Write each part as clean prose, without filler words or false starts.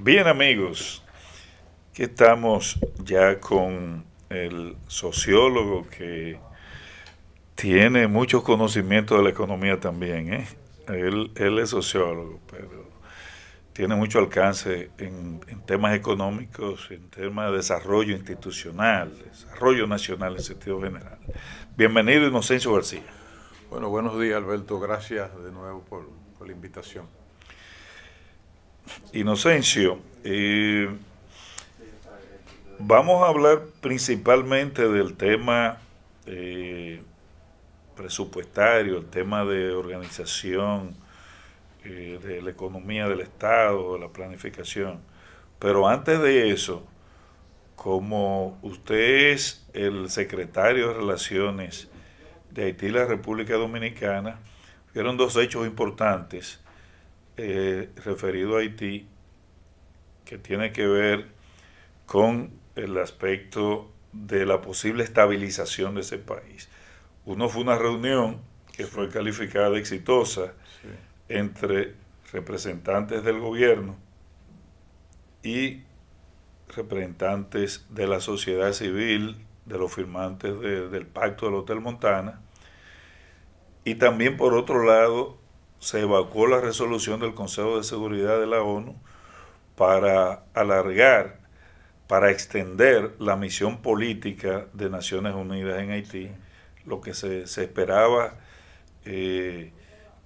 Bien amigos, que estamos ya con el sociólogo que tiene muchos conocimientos de la economía también, ¿eh? Él es sociólogo, pero tiene mucho alcance en temas económicos, en temas de desarrollo institucional, desarrollo nacional en sentido general. Bienvenido, Inocencio García. Bueno, buenos días, Alberto. Gracias de nuevo por la invitación. Inocencio, vamos a hablar principalmente del tema eh, presupuestario, el tema de organización, de la economía del Estado, de la planificación. Pero antes de eso, como usted es el secretario de Relaciones de Haití y la República Dominicana, fueron dos hechos importantes referidos a Haití que tiene que ver con el aspecto de la posible estabilización de ese país. Uno fue una reunión que fue calificada de exitosa Sí, entre representantes del gobierno y representantes de la sociedad civil, de los firmantes del Pacto del Hotel Montana, y también por otro lado se evacuó la resolución del Consejo de Seguridad de la ONU para alargar, para extender la misión política de Naciones Unidas en sí. Haití, lo que se esperaba eh,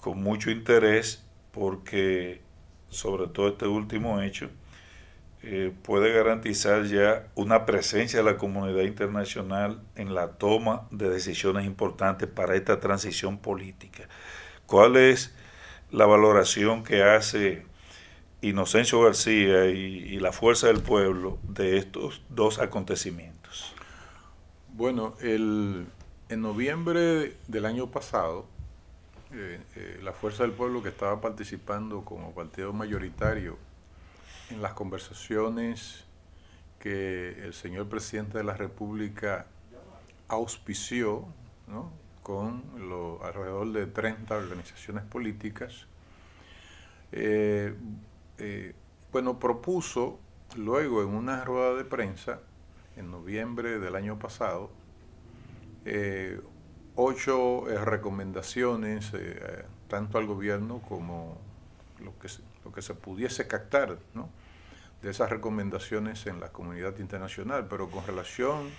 con mucho interés porque sobre todo este último hecho puede garantizar ya una presencia de la comunidad internacional en la toma de decisiones importantes para esta transición política. ¿Cuál es la valoración que hace Inocencio García y la Fuerza del Pueblo de estos dos acontecimientos? Bueno, en noviembre del año pasado, la Fuerza del Pueblo, que estaba participando como partido mayoritario en las conversaciones que el señor presidente de la República auspició, ¿no?, con alrededor de 30 organizaciones políticas, eh, bueno, propuso luego en una rueda de prensa en noviembre del año pasado eh, 8 recomendaciones, tanto al gobierno como lo que se pudiese captar, ¿no?, de esas recomendaciones en la comunidad internacional. Pero con relación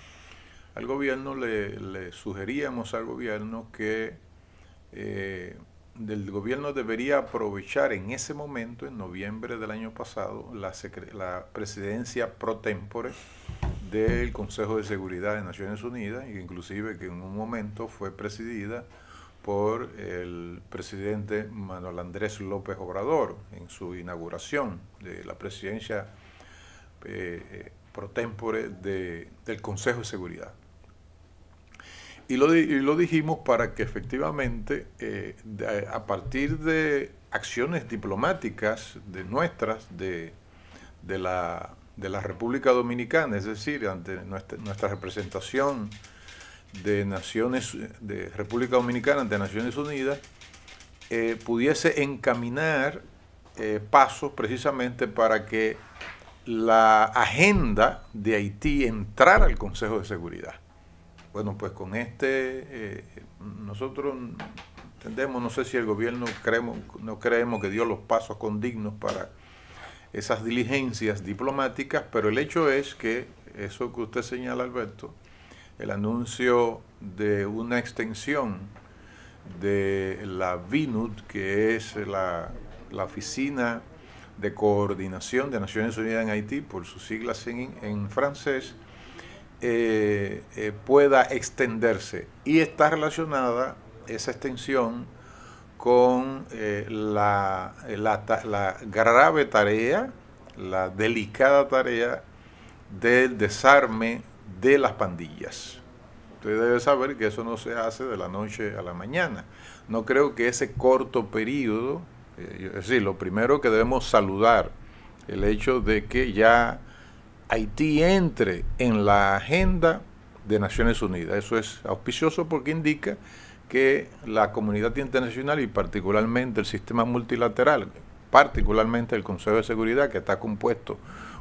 al gobierno, le sugeríamos al gobierno que el gobierno debería aprovechar en ese momento, en noviembre del año pasado, la presidencia pro tempore del Consejo de Seguridad de Naciones Unidas, y inclusive que en un momento fue presidida por el presidente Manuel Andrés López Obrador en su inauguración de la presidencia pro tempore del Consejo de Seguridad. Y lo dijimos para que efectivamente, a partir de acciones diplomáticas de nuestras, de la República Dominicana, es decir, ante nuestra representación de República Dominicana ante Naciones Unidas, pudiese encaminar pasos precisamente para que la agenda de Haití entrara al Consejo de Seguridad. Bueno, pues con nosotros entendemos, no sé si el gobierno no creemos que dio los pasos condignos para esas diligencias diplomáticas, pero el hecho es que eso que usted señala, Alberto, el anuncio de una extensión de la VINUD, que es la Oficina de Coordinación de Naciones Unidas en Haití, por sus siglas en francés, pueda extenderse. Y está relacionada esa extensión con la grave tarea, la delicada tarea del desarme de las pandillas. Usted debe saber que eso no se hace de la noche a la mañana. No creo que ese corto periodo, es decir, lo primero que debemos saludar, el hecho de que ya Haití entre en la agenda de Naciones Unidas. Eso es auspicioso porque indica que la comunidad internacional y particularmente el sistema multilateral, particularmente el Consejo de Seguridad, que está compuesto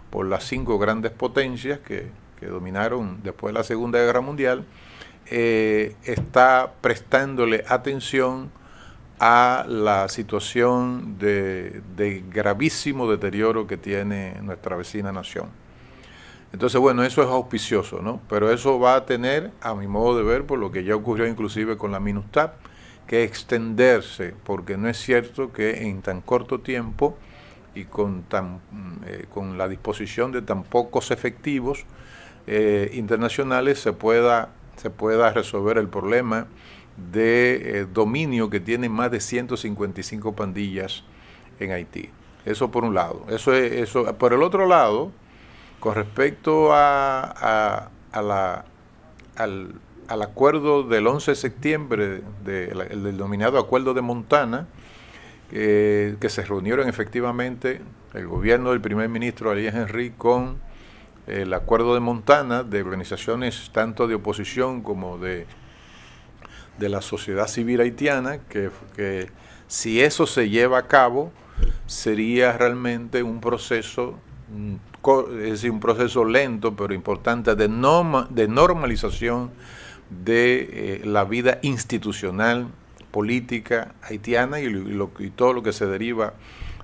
por las 5 grandes potencias que dominaron después de la Segunda Guerra Mundial, está prestándole atención a la situación de gravísimo deterioro que tiene nuestra vecina nación. Entonces, bueno, eso es auspicioso, ¿no? Pero eso va a tener, a mi modo de ver, por lo que ya ocurrió inclusive con la MINUSTAH, que extenderse, porque no es cierto que en tan corto tiempo y con la disposición de tan pocos efectivos internacionales se pueda resolver el problema de dominio que tienen más de 155 pandillas en Haití. Eso por un lado. Eso. Por el otro lado, con respecto al acuerdo del 11 de septiembre, el denominado Acuerdo de Montana, que se reunieron efectivamente el gobierno del primer ministro Ariel Henry con el Acuerdo de Montana, de organizaciones tanto de oposición como de la sociedad civil haitiana, que si eso se lleva a cabo, sería realmente un proceso, es decir, un proceso lento pero importante de normalización de la vida institucional, política haitiana y todo lo que se deriva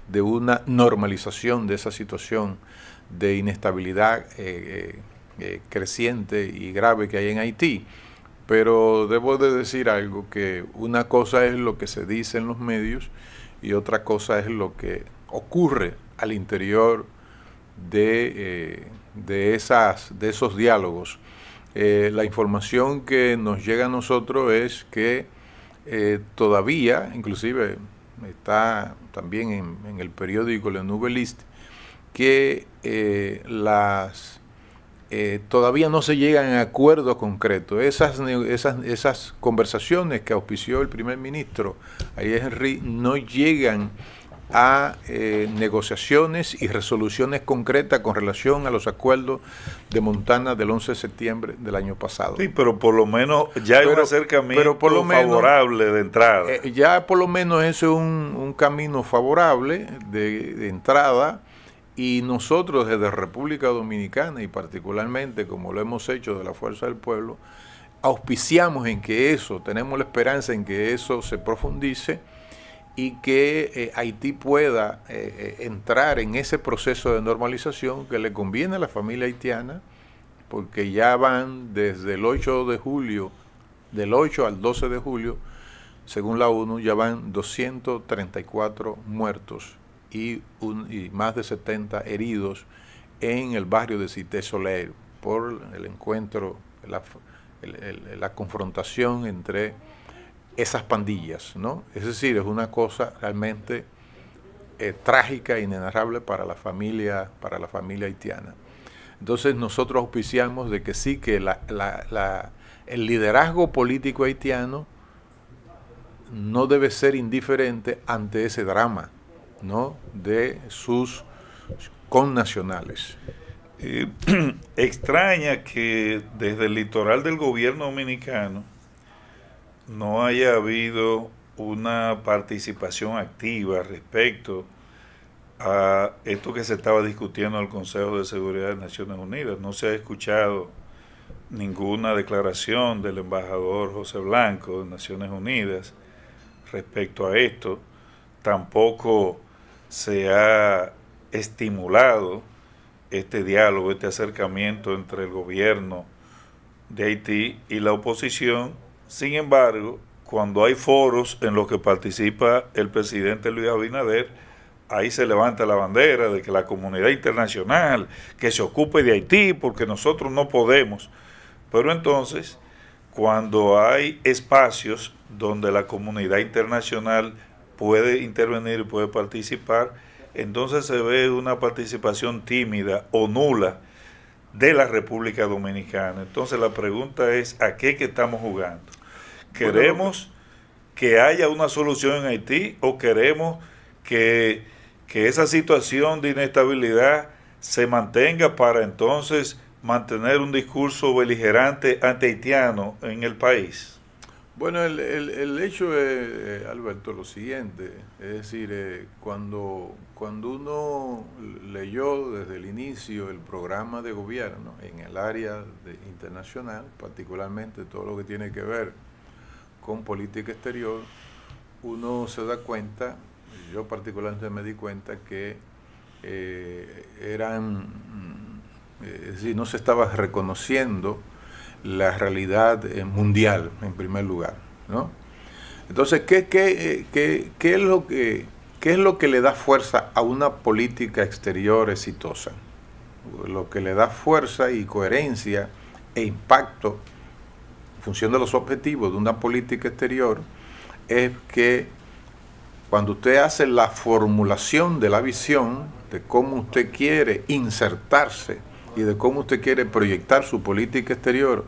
de una normalización de esa situación de inestabilidad creciente y grave que hay en Haití. Pero debo de decir algo, que una cosa es lo que se dice en los medios y otra cosa es lo que ocurre al interior de esos diálogos. La información que nos llega a nosotros es que todavía, inclusive está también en el periódico Le Nouvelliste, que todavía no se llegan a acuerdos concretos. Esas conversaciones que auspició el primer ministro Ariel Henry no llegan a negociaciones y resoluciones concretas con relación a los acuerdos de Montana del 11 de septiembre del año pasado. Sí, pero por lo menos ya hay un acercamiento favorable de entrada. Ya por lo menos ese es un camino favorable de entrada, y nosotros desde República Dominicana, y particularmente como lo hemos hecho de la Fuerza del Pueblo, auspiciamos en que eso, tenemos la esperanza en que eso se profundice y que Haití pueda entrar en ese proceso de normalización que le conviene a la familia haitiana, porque ya van desde el 8 de julio, del 8 al 12 de julio, según la ONU, ya van 234 muertos y más de 70 heridos en el barrio de Cité Soleil por el encuentro, la confrontación entre esas pandillas, ¿no? Es decir, es una cosa realmente trágica e inenarrable para la familia haitiana. Entonces nosotros auspiciamos de que sí, que el liderazgo político haitiano no debe ser indiferente ante ese drama, ¿no?, de sus connacionales. Extraña que desde el litoral del gobierno dominicano no haya habido una participación activa respecto a esto que se estaba discutiendo en el Consejo de Seguridad de Naciones Unidas. No se ha escuchado ninguna declaración del embajador José Blanco de Naciones Unidas respecto a esto. Tampoco se ha estimulado este diálogo, este acercamiento entre el gobierno de Haití y la oposición. Sin embargo, cuando hay foros en los que participa el presidente Luis Abinader, ahí se levanta la bandera de que la comunidad internacional que se ocupe de Haití porque nosotros no podemos. Pero entonces, cuando hay espacios donde la comunidad internacional puede intervenir y puede participar, entonces se ve una participación tímida o nula de la República Dominicana. Entonces la pregunta es, ¿a qué que estamos jugando? ¿Queremos que haya una solución en Haití o queremos que esa situación de inestabilidad se mantenga para entonces mantener un discurso beligerante anti-haitiano en el país? Bueno, el hecho es, Alberto, lo siguiente, es decir, cuando uno leyó desde el inicio el programa de gobierno en el área internacional, particularmente todo lo que tiene que ver con política exterior, uno se da cuenta, yo particularmente me di cuenta que es decir, no se estaba reconociendo la realidad mundial en primer lugar, ¿no? Entonces, ¿qué es lo que le da fuerza a una política exterior exitosa? Lo que le da fuerza y coherencia e impacto en función de los objetivos de una política exterior es que cuando usted hace la formulación de la visión de cómo usted quiere insertarse y de cómo usted quiere proyectar su política exterior,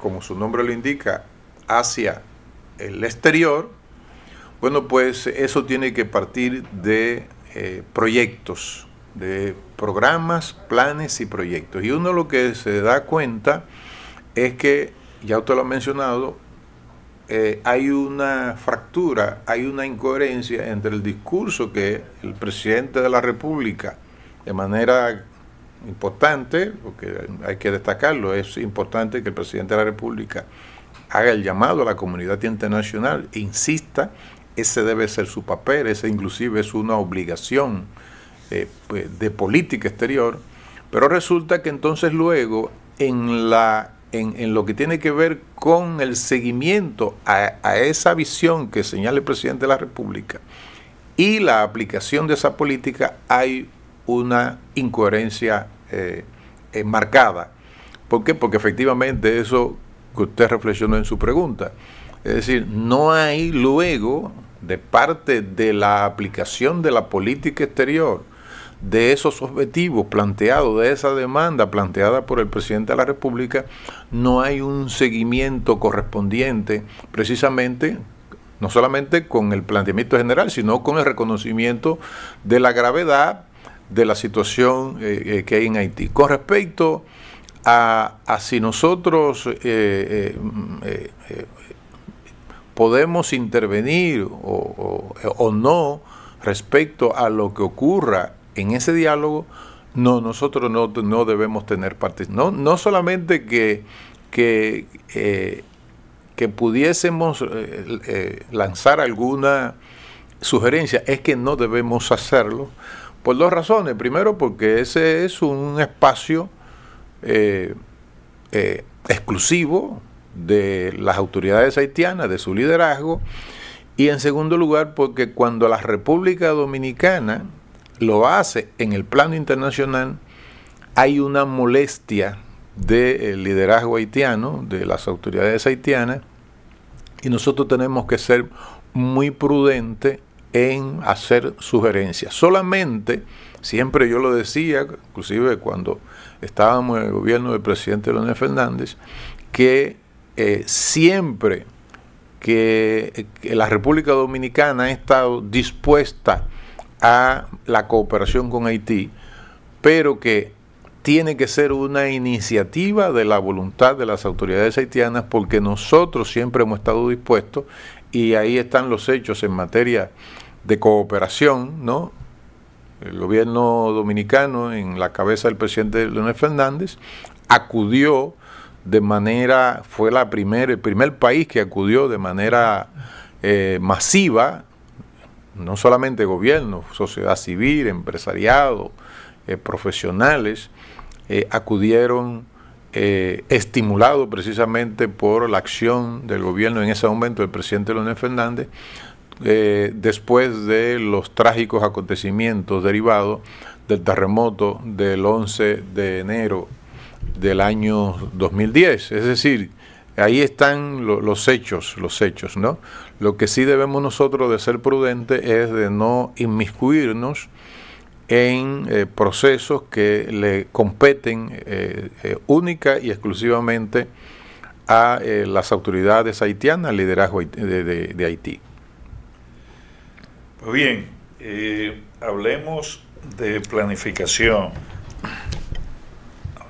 como su nombre lo indica, hacia el exterior, bueno, pues eso tiene que partir de proyectos, de programas, planes y proyectos. Y uno lo que se da cuenta es que, ya usted lo ha mencionado, hay una fractura, hay una incoherencia entre el discurso que el presidente de la República, de manera importante, porque hay que destacarlo, es importante que el presidente de la República haga el llamado a la comunidad internacional e insista, ese debe ser su papel, ese inclusive es una obligación de política exterior, pero resulta que entonces luego en lo que tiene que ver con el seguimiento a esa visión que señala el presidente de la República y la aplicación de esa política hay una incoherencia marcada. ¿Por qué? Porque efectivamente eso que usted reflexionó en su pregunta, es decir, no hay luego de parte de la aplicación de la política exterior, de esos objetivos planteados, de esa demanda planteada por el presidente de la República, no hay un seguimiento correspondiente, precisamente, no solamente con el planteamiento general, sino con el reconocimiento de la gravedad de la situación que hay en Haití. Con respecto a si nosotros podemos intervenir o no respecto a lo que ocurra en ese diálogo, no, nosotros no debemos tener parte. No solamente que pudiésemos lanzar alguna sugerencia, es que no debemos hacerlo por dos razones. Primero, porque ese es un espacio exclusivo de las autoridades haitianas, de su liderazgo, y en segundo lugar, porque cuando la República Dominicana lo hace en el plano internacional, hay una molestia del liderazgo haitiano, de las autoridades haitianas, y nosotros tenemos que ser muy prudentes en hacer sugerencias. Solamente, siempre yo lo decía, inclusive cuando estábamos en el gobierno del presidente Leonel Fernández, que siempre que la República Dominicana ha estado dispuesta a la cooperación con Haití, pero que tiene que ser una iniciativa de la voluntad de las autoridades haitianas, porque nosotros siempre hemos estado dispuestos, y ahí están los hechos en materia de cooperación, ¿no? El gobierno dominicano, en la cabeza del presidente Leonel Fernández, acudió de manera, fue el primer país que acudió de manera masiva, no solamente gobierno, sociedad civil, empresariado, profesionales, acudieron estimulados precisamente por la acción del gobierno en ese momento del presidente Leonel Fernández, después de los trágicos acontecimientos derivados del terremoto del 11 de enero del año 2010. Es decir, ahí están los hechos, ¿no? Lo que sí debemos nosotros de ser prudentes es de no inmiscuirnos en procesos que le competen única y exclusivamente a las autoridades haitianas, al liderazgo de Haití. Pues bien, hablemos de planificación,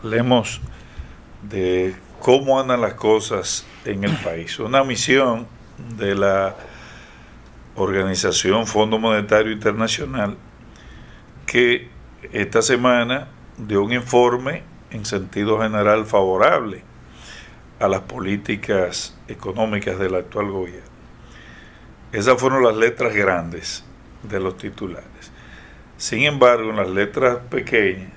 hablemos de cómo andan las cosas en el país. Una misión de la organización Fondo Monetario Internacional que esta semana dio un informe en sentido general favorable a las políticas económicas del actual gobierno. Esas fueron las letras grandes de los titulares. Sin embargo, en las letras pequeñas,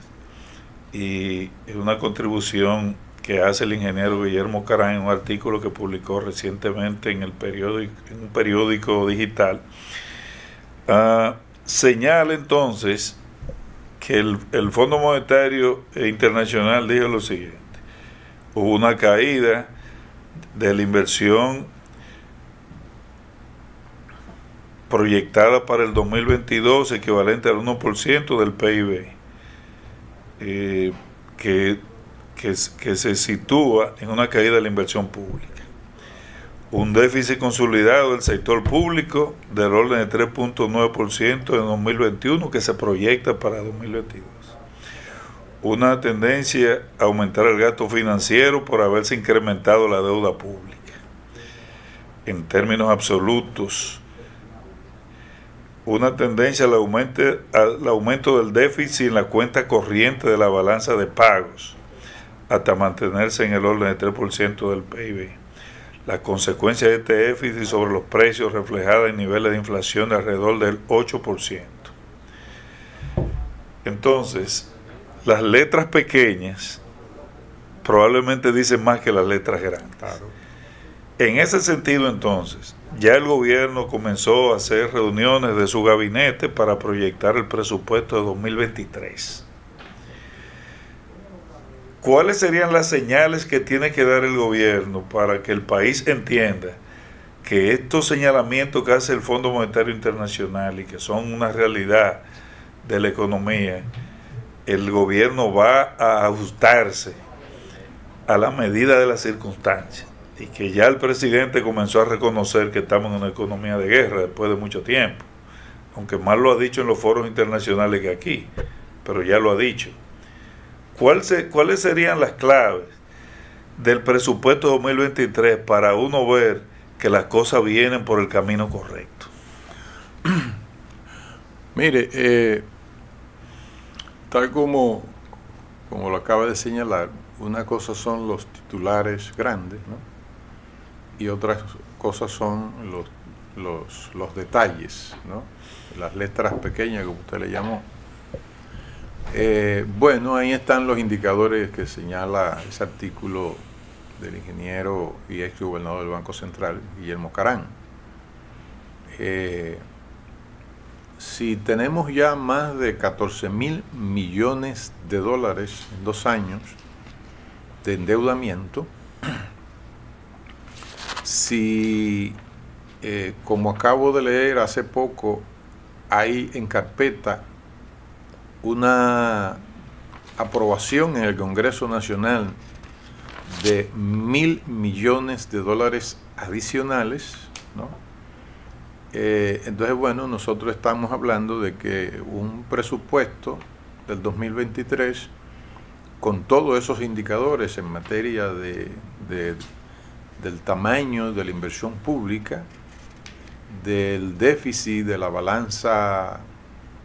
y es una contribución que hace el ingeniero Guillermo Carán en un artículo que publicó recientemente en un periódico digital, señala entonces que el Fondo Monetario Internacional dijo lo siguiente: hubo una caída de la inversión proyectada para el 2022 equivalente al 1% del PIB, que se sitúa en una caída de la inversión pública. Un déficit consolidado del sector público del orden de 3.9% en 2021 que se proyecta para 2022. Una tendencia a aumentar el gasto financiero por haberse incrementado la deuda pública. En términos absolutos, una tendencia al aumento del déficit en la cuenta corriente de la balanza de pagos, hasta mantenerse en el orden de 3% del PIB. La consecuencia de este déficit sobre los precios reflejada en niveles de inflación de alrededor del 8%. Entonces, las letras pequeñas probablemente dicen más que las letras grandes. Claro. En ese sentido, entonces, ya el gobierno comenzó a hacer reuniones de su gabinete para proyectar el presupuesto de 2023. ¿Cuáles serían las señales que tiene que dar el gobierno para que el país entienda que estos señalamientos que hace el Fondo Monetario Internacional y que son una realidad de la economía, el gobierno va a ajustarse a la medida de las circunstancias? Y que ya el presidente comenzó a reconocer que estamos en una economía de guerra después de mucho tiempo, aunque más lo ha dicho en los foros internacionales que aquí, pero ya lo ha dicho. ¿Cuáles serían las claves del presupuesto 2023 para uno ver que las cosas vienen por el camino correcto? Mire, tal como lo acaba de señalar, una cosa son los titulares grandes, ¿no? Y otras cosas son los detalles, ¿no? Las letras pequeñas que usted le llamó. Bueno, ahí están los indicadores que señala ese artículo del ingeniero y ex gobernador del Banco Central, Guillermo Carán. Si tenemos ya más de 14.000 millones de dólares en 2 años de endeudamiento, si, como acabo de leer hace poco, hay en carpeta una aprobación en el Congreso Nacional de 1.000 millones de dólares adicionales, ¿no? Entonces, bueno, nosotros estamos hablando de que un presupuesto del 2023, con todos esos indicadores en materia del tamaño de la inversión pública, del déficit de la balanza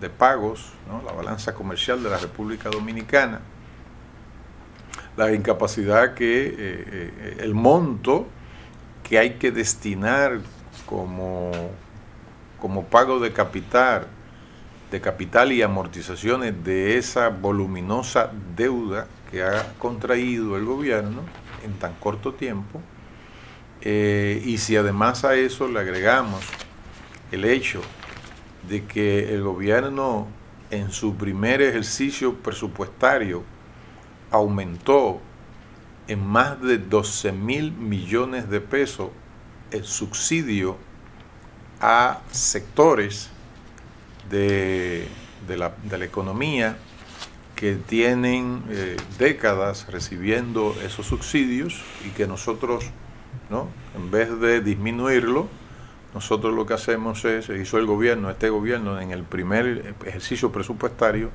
de pagos, ¿no? La balanza comercial de la República Dominicana, la incapacidad el monto que hay que destinar como pago de capital y amortizaciones de esa voluminosa deuda que ha contraído el gobierno en tan corto tiempo. Y si además a eso le agregamos el hecho de que el gobierno en su primer ejercicio presupuestario aumentó en más de 12.000 millones de pesos el subsidio a sectores de la economía que tienen décadas recibiendo esos subsidios y que nosotros, ¿no?, en vez de disminuirlo, nosotros lo que hacemos hizo este gobierno en el primer ejercicio presupuestario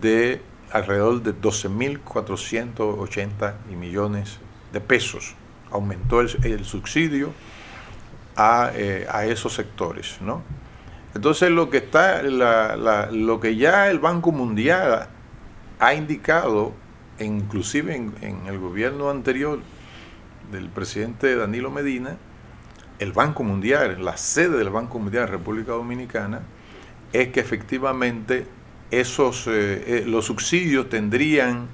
de alrededor de 12.480 millones de pesos aumentó el subsidio a esos sectores, ¿no? Entonces lo que ya el Banco Mundial ha indicado, inclusive en el gobierno anterior del presidente Danilo Medina, el Banco Mundial, la sede del Banco Mundial en República Dominicana, es que efectivamente los subsidios tendrían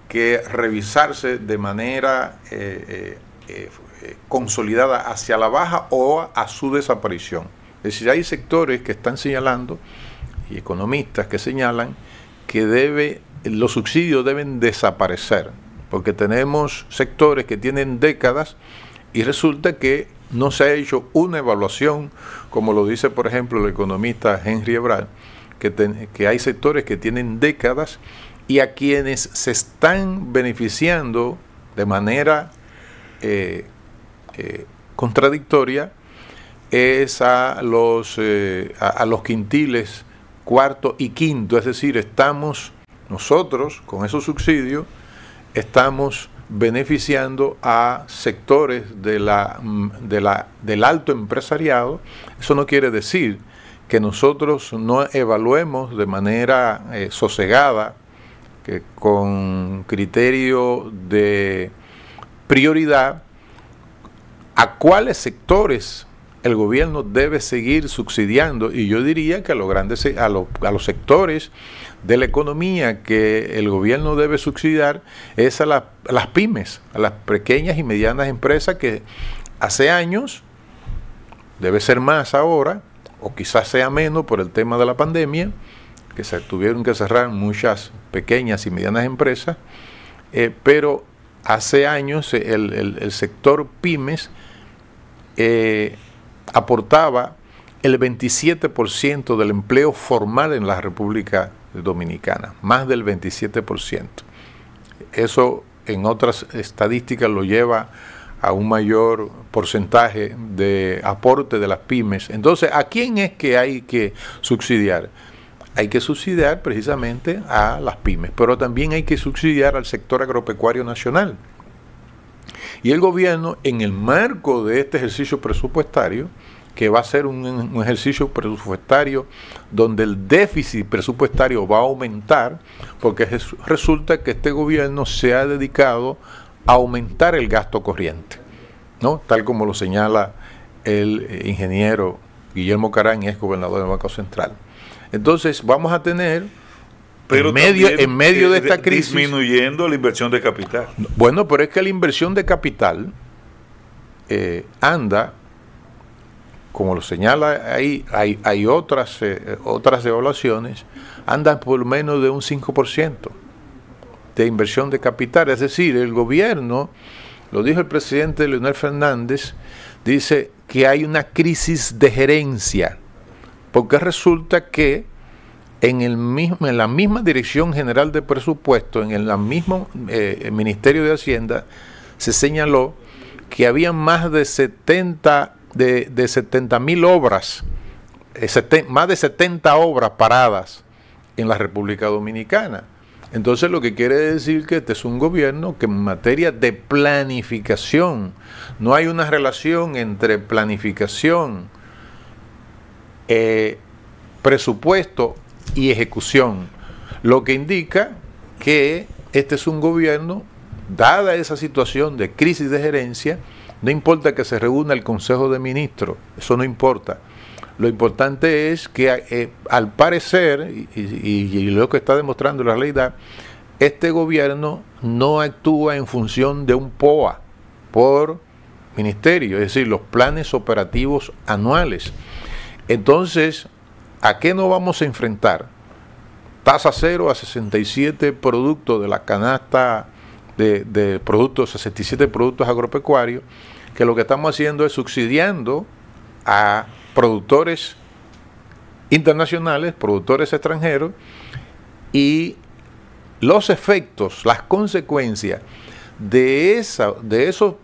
que revisarse de manera consolidada hacia la baja o a su desaparición. Es decir, hay sectores que están señalando, y economistas que señalan, que los subsidios deben desaparecer, porque tenemos sectores que tienen décadas y resulta que no se ha hecho una evaluación, como lo dice por ejemplo el economista Henry Ebrard, que hay sectores que tienen décadas y a quienes se están beneficiando de manera contradictoria es a los quintiles cuarto y quinto, es decir, nosotros con esos subsidios estamos beneficiando a sectores del alto empresariado. Eso no quiere decir que nosotros no evaluemos de manera sosegada, que con criterio de prioridad, a cuáles sectores el gobierno debe seguir subsidiando, y yo diría que a los sectores de la economía que el gobierno debe subsidiar es a las pymes, a las pequeñas y medianas empresas que hace años, debe ser más ahora, o quizás sea menos por el tema de la pandemia, que se tuvieron que cerrar muchas pequeñas y medianas empresas, pero hace años el sector pymes aportaba el 27% del empleo formal en la República Dominicana, más del 27%. Eso en otras estadísticas lo lleva a un mayor porcentaje de aporte de las pymes. Entonces, ¿a quién es que hay que subsidiar? Hay que subsidiar precisamente a las pymes, pero también hay que subsidiar al sector agropecuario nacional. Y el gobierno, en el marco de este ejercicio presupuestario, que va a ser un ejercicio presupuestario donde el déficit presupuestario va a aumentar, porque resulta que este gobierno se ha dedicado a aumentar el gasto corriente, ¿no? Tal como lo señala el ingeniero Guillermo Carán, ex gobernador del Banco Central. Entonces vamos a tener, pero en medio de esta crisis, disminuyendo la inversión de capital. Bueno, pero es que la inversión de capital anda, como lo señala ahí, hay otras evaluaciones, andan por menos de un 5% de inversión de capital. Es decir, el gobierno, lo dijo el presidente Leonel Fernández, dice que hay una crisis de gerencia, porque resulta que en la misma Dirección General de Presupuesto, en el mismo Ministerio de Hacienda, se señaló que había más de 70.000 obras, más de 70 obras paradas en la República Dominicana. Entonces lo que quiere decir que este es un gobierno que en materia de planificación, no hay una relación entre planificación, presupuesto y ejecución, lo que indica que este es un gobierno, dada esa situación de crisis de gerencia, no importa que se reúna el Consejo de Ministros, eso no importa. Lo importante es que al parecer, y lo que está demostrando la realidad, este gobierno no actúa en función de un POA por ministerio, es decir, los planes operativos anuales. Entonces, ¿a qué nos vamos a enfrentar? Tasa cero a 67 productos de la canasta de productos, 67 productos agropecuarios, que lo que estamos haciendo es subsidiando a productores internacionales, productores extranjeros, y los efectos, las consecuencias de esos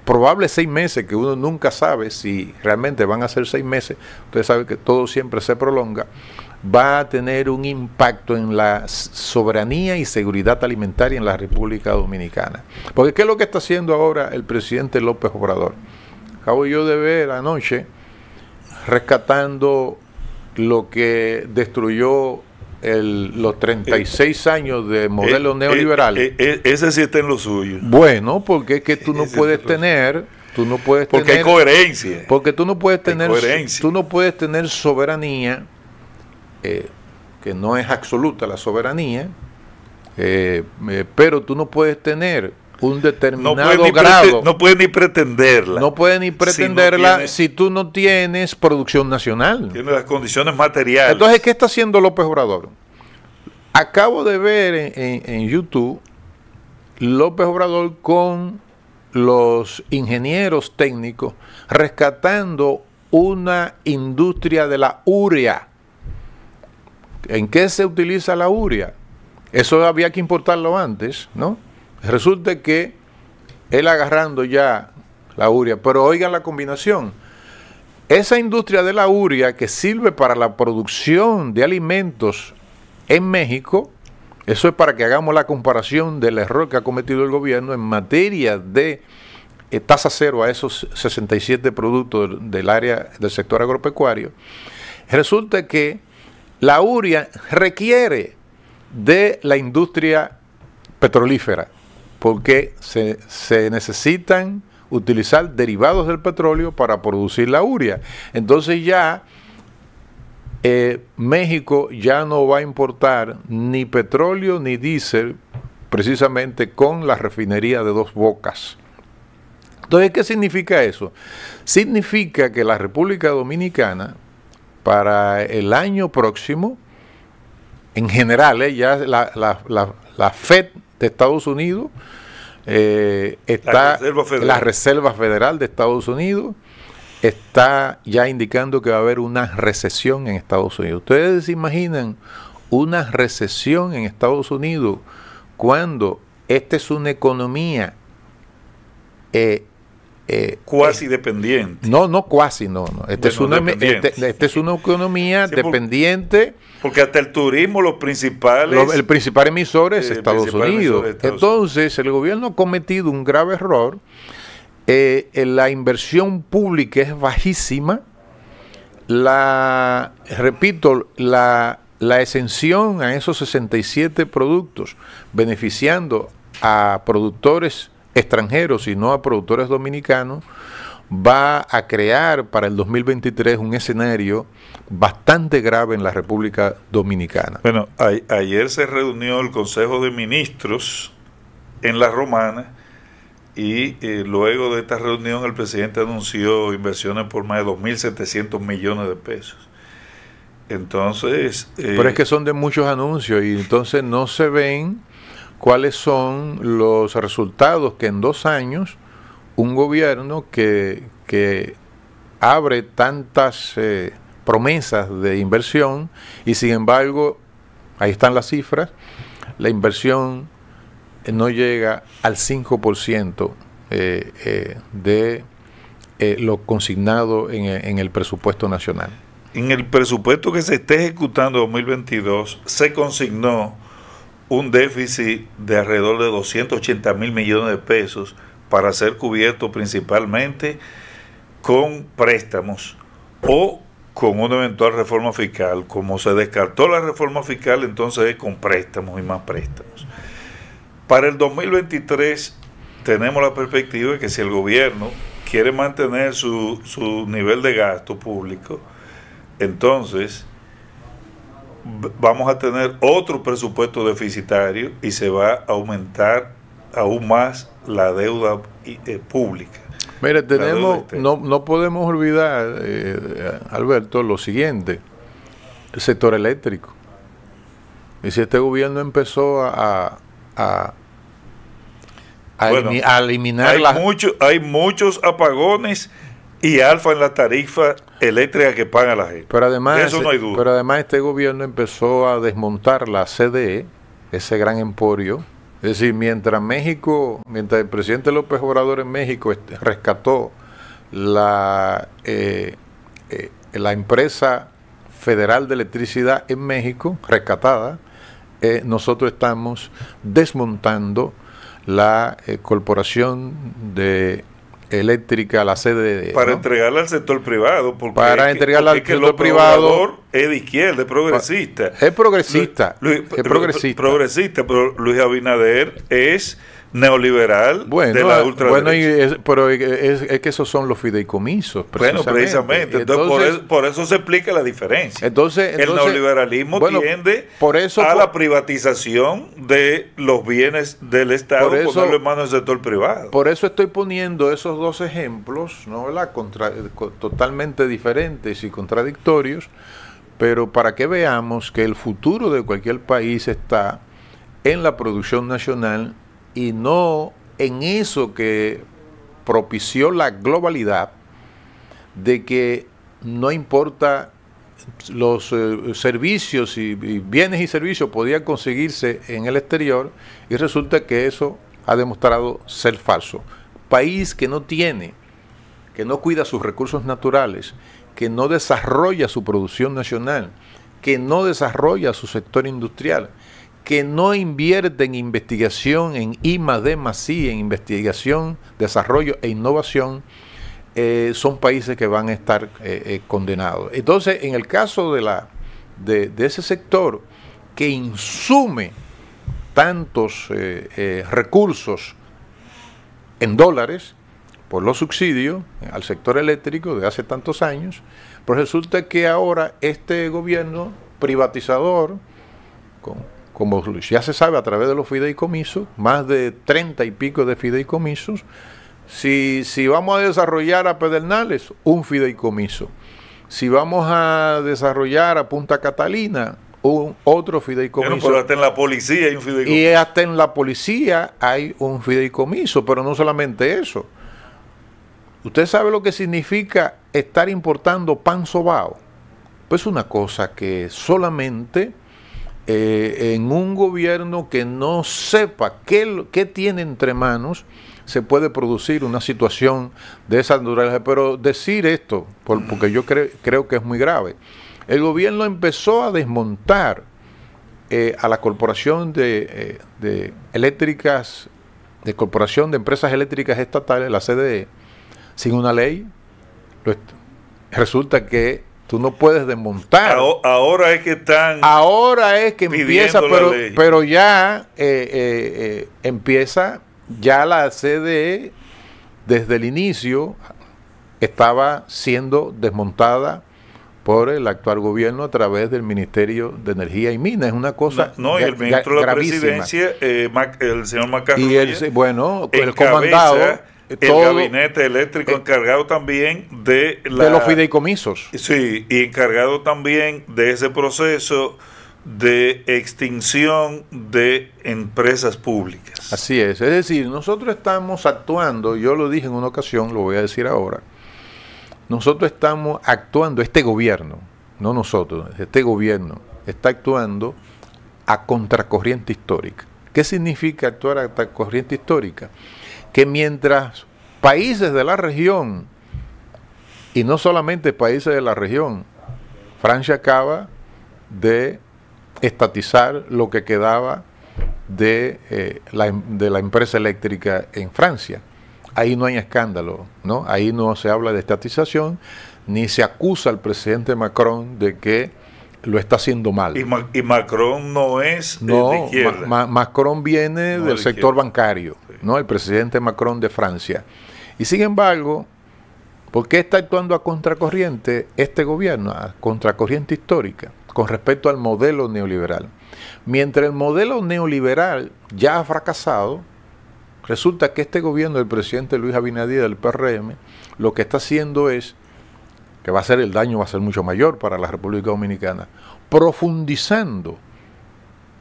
probables 6 meses, que uno nunca sabe si realmente van a ser 6 meses, usted sabe que todo siempre se prolonga, va a tener un impacto en la soberanía y seguridad alimentaria en la República Dominicana. Porque ¿qué es lo que está haciendo ahora el presidente López Obrador? Acabo yo de ver anoche rescatando lo que destruyó los 36 años de modelo neoliberal. Ese sí está en lo suyo. Bueno, porque es que tú no puedes tener... Porque hay coherencia. Porque tú no puedes tener soberanía, que no es absoluta la soberanía, pero tú no puedes tener un determinado grado. No puedes ni pretenderla. No puedes ni pretenderla si tú no tienes producción nacional. Tiene las condiciones materiales. Entonces, ¿qué está haciendo López Obrador? Acabo de ver en YouTube López Obrador con los ingenieros técnicos rescatando una industria de la urea. ¿En qué se utiliza la urea? Eso había que importarlo antes, ¿no? Resulta que él agarrando ya la urea, pero oigan la combinación. Esa industria de la urea que sirve para la producción de alimentos en México, eso es para que hagamos la comparación del error que ha cometido el gobierno en materia de tasa cero a esos 67 productos del área del sector agropecuario. Resulta que la urea requiere de la industria petrolífera, porque se necesitan utilizar derivados del petróleo para producir la urea. Entonces ya México ya no va a importar ni petróleo ni diésel precisamente con la refinería de Dos Bocas. Entonces, ¿qué significa eso? Significa que la República Dominicana para el año próximo, en general, ya la FED de Estados Unidos, la Reserva Federal de Estados Unidos, está ya indicando que va a haber una recesión en Estados Unidos. ¿Ustedes se imaginan una recesión en Estados Unidos cuando esta es una economía cuasi dependiente? No cuasi, no. Esta es una economía dependiente. Porque hasta el turismo, el principal emisor es Estados Unidos. Entonces, el gobierno ha cometido un grave error. La inversión pública es bajísima. Repito, la exención a esos 67 productos, beneficiando a productores extranjeros y no a productores dominicanos, va a crear para el 2023 un escenario bastante grave en la República Dominicana. Bueno, ayer se reunió el Consejo de Ministros en La Romana y luego de esta reunión el presidente anunció inversiones por más de 2.700 millones de pesos. Entonces... pero es que son de muchos anuncios y entonces no se ven cuáles son los resultados que en 2 años un gobierno que abre tantas promesas de inversión y sin embargo, ahí están las cifras, la inversión no llega al 5% de lo consignado en el presupuesto nacional. En el presupuesto que se está ejecutando en 2022 se consignó un déficit de alrededor de 280.000 millones de pesos para ser cubierto principalmente con préstamos o con una eventual reforma fiscal. Como se descartó la reforma fiscal, entonces es con préstamos y más préstamos. Para el 2023 tenemos la perspectiva de que si el gobierno quiere mantener su nivel de gasto público, entonces vamos a tener otro presupuesto deficitario y se va a aumentar aún más la deuda pública. Mire, no podemos olvidar, Alberto, lo siguiente: el sector eléctrico. Y si este gobierno empezó a eliminar hay muchos apagones y alfa en la tarifa eléctrica que paga la gente. Pero además, de eso no hay duda. Pero además este gobierno empezó a desmontar la CDE, ese gran emporio Es decir, mientras el presidente López Obrador en México rescató la empresa federal de electricidad en México, rescatada, nosotros estamos desmontando la corporación de eléctrica, la CDE. Para entregarla al sector privado. Para entregarla al sector privado. Es de izquierda, es progresista. Es progresista. Es progresista, pero Luis Abinader es neoliberal de la ultraderecha. Pero es que esos son los fideicomisos. Precisamente. Entonces, por eso se explica la diferencia. Entonces el neoliberalismo tiende a la privatización de los bienes del Estado, ponerlo en manos del sector privado. Por eso estoy poniendo esos dos ejemplos, ¿no? Totalmente diferentes y contradictorios, pero para que veamos que el futuro de cualquier país está en la producción nacional y no en eso que propició la globalidad de que no importa los servicios y bienes y servicios podían conseguirse en el exterior, y resulta que eso ha demostrado ser falso. País que no tiene, que no cuida sus recursos naturales, que no desarrolla su producción nacional, que no desarrolla su sector industrial, que no invierte en investigación, en I+D+I, en investigación, desarrollo e innovación, son países que van a estar condenados. Entonces, en el caso de ese sector que insume tantos recursos en dólares por los subsidios al sector eléctrico de hace tantos años, pues resulta que ahora este gobierno privatizador, como ya se sabe a través de los fideicomisos, más de 30 y pico de fideicomisos. Si vamos a desarrollar a Pedernales, un fideicomiso. Si vamos a desarrollar a Punta Catalina, otro fideicomiso. Bueno, pero hasta en la policía hay un fideicomiso. Y hasta en la policía hay un fideicomiso, pero no solamente eso. ¿Usted sabe lo que significa estar importando pan sobao? Pues una cosa que solamente en un gobierno que no sepa qué tiene entre manos, se puede producir una situación de esa naturaleza. Pero decir esto, porque yo creo que es muy grave, el gobierno empezó a desmontar a la corporación de eléctricas, de corporación de empresas eléctricas estatales, la CDE, sin una ley. Resulta que tú no puedes desmontar. Ahora es que están. Ahora es que empieza, pero ya empieza, ya la CDE desde el inicio estaba siendo desmontada por el actual gobierno a través del Ministerio de Energía y Minas. Es una cosa y el ministro de la Presidencia, el señor Macarrulla, el comandado, el gabinete eléctrico encargado también de los fideicomisos. Sí, y encargado también de ese proceso de extinción de empresas públicas. Así es decir, nosotros estamos actuando, yo lo dije en una ocasión, lo voy a decir ahora, nosotros estamos actuando, este gobierno, no nosotros, este gobierno está actuando a contracorriente histórica. ¿Qué significa actuar a contracorriente histórica? Que mientras países de la región, y no solamente países de la región, Francia acaba de estatizar lo que quedaba de la empresa eléctrica en Francia. Ahí no hay escándalo, ¿no? Ahí no se habla de estatización, ni se acusa al presidente Macron de que lo está haciendo mal. Y Macron no es de izquierda. Macron viene del sector bancario, ¿no? El presidente Macron de Francia. Y sin embargo, ¿por qué está actuando a contracorriente este gobierno? A contracorriente histórica, con respecto al modelo neoliberal. Mientras el modelo neoliberal ya ha fracasado, resulta que este gobierno del presidente Luis Abinader del PRM, lo que está haciendo es, que el daño va a ser mucho mayor para la República Dominicana, profundizando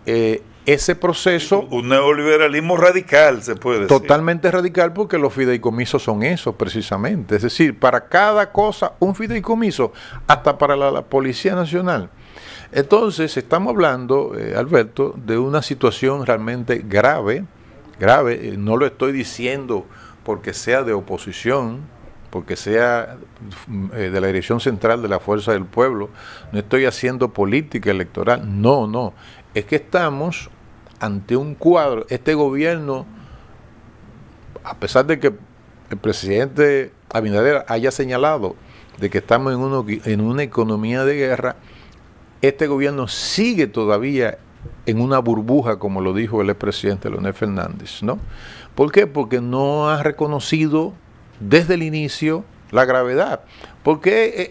ese proceso. Un neoliberalismo radical, se puede decir. Totalmente radical, porque los fideicomisos son eso precisamente. Es decir, para cada cosa un fideicomiso, hasta para la Policía Nacional. Entonces, estamos hablando, Alberto, de una situación realmente grave, grave. No lo estoy diciendo porque sea de oposición, porque sea de la dirección central de la Fuerza del Pueblo. No estoy haciendo política electoral. No. Es que estamos ante un cuadro. Este gobierno, a pesar de que el presidente Abinader haya señalado de que estamos en una economía de guerra, este gobierno sigue todavía en una burbuja, como lo dijo el expresidente Leonel Fernández, ¿no? ¿Por qué? Porque no ha reconocido desde el inicio la gravedad. Porque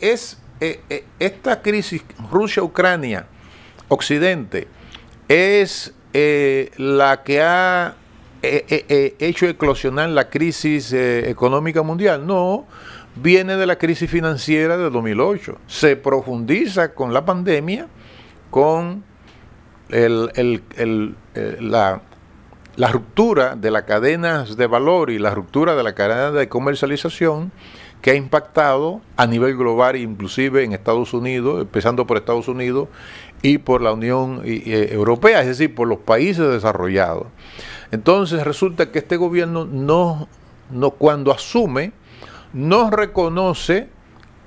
esta crisis Rusia-Ucrania, Occidente, es la que ha hecho eclosionar la crisis económica mundial. No, viene de la crisis financiera de 2008. Se profundiza con la pandemia, con la ruptura de las cadenas de valor y la ruptura de la cadena de comercialización, que ha impactado a nivel global, inclusive en Estados Unidos, empezando por Estados Unidos y por la Unión Europea, es decir, por los países desarrollados. Entonces resulta que este gobierno cuando asume, no reconoce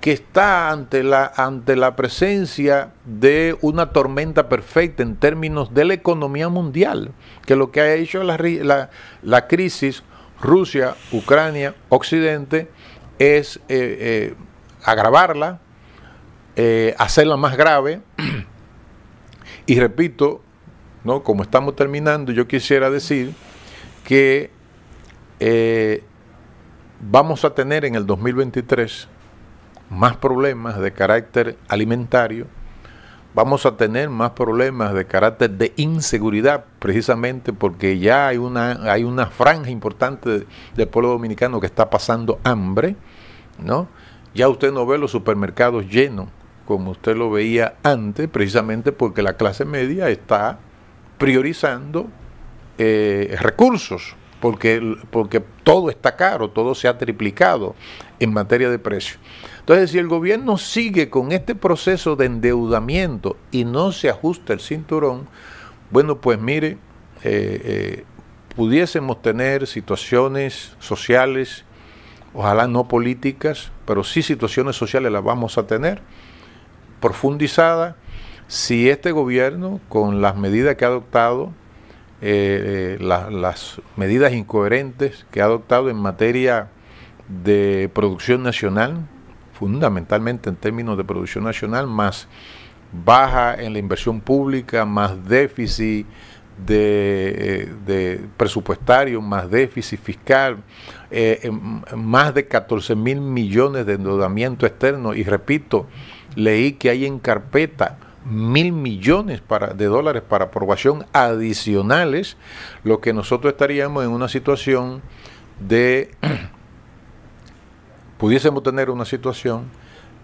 que está ante la presencia de una tormenta perfecta en términos de la economía mundial, que lo que ha hecho la crisis Rusia, Ucrania, Occidente es agravarla, hacerla más grave. Y repito, ¿no? Como estamos terminando, yo quisiera decir que vamos a tener en el 2023 más problemas de carácter alimentario, vamos a tener más problemas de carácter de inseguridad, precisamente porque ya hay una franja importante del pueblo dominicano que está pasando hambre, ¿no? Ya usted no ve los supermercados llenos como usted lo veía antes, precisamente porque la clase media está priorizando recursos, porque todo está caro, todo se ha triplicado en materia de precio. Entonces, si el gobierno sigue con este proceso de endeudamiento y no se ajusta el cinturón, bueno, pues mire, pudiésemos tener situaciones sociales, ojalá no políticas, pero sí situaciones sociales las vamos a tener, profundizadas, si este gobierno, con las medidas que ha adoptado, las medidas incoherentes que ha adoptado en materia de producción nacional, fundamentalmente en términos de producción nacional, más baja en la inversión pública, más déficit de presupuestario, más déficit fiscal, más de 14.000 millones de endeudamiento externo, y repito, leí que hay en carpeta 1.000 millones de dólares para aprobación adicionales, lo que nosotros estaríamos en una situación pudiésemos tener una situación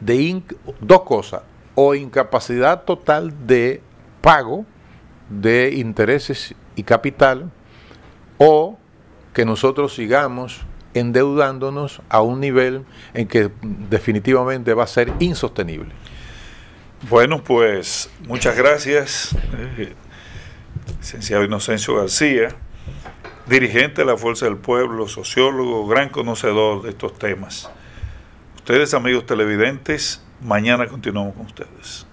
de dos cosas: o incapacidad total de pago de intereses y capital, o que nosotros sigamos endeudándonos a un nivel en que definitivamente va a ser insostenible. Bueno, pues muchas gracias, licenciado Inocencio García, dirigente de la Fuerza del Pueblo, sociólogo, gran conocedor de estos temas. Ustedes, amigos televidentes, mañana continuamos con ustedes.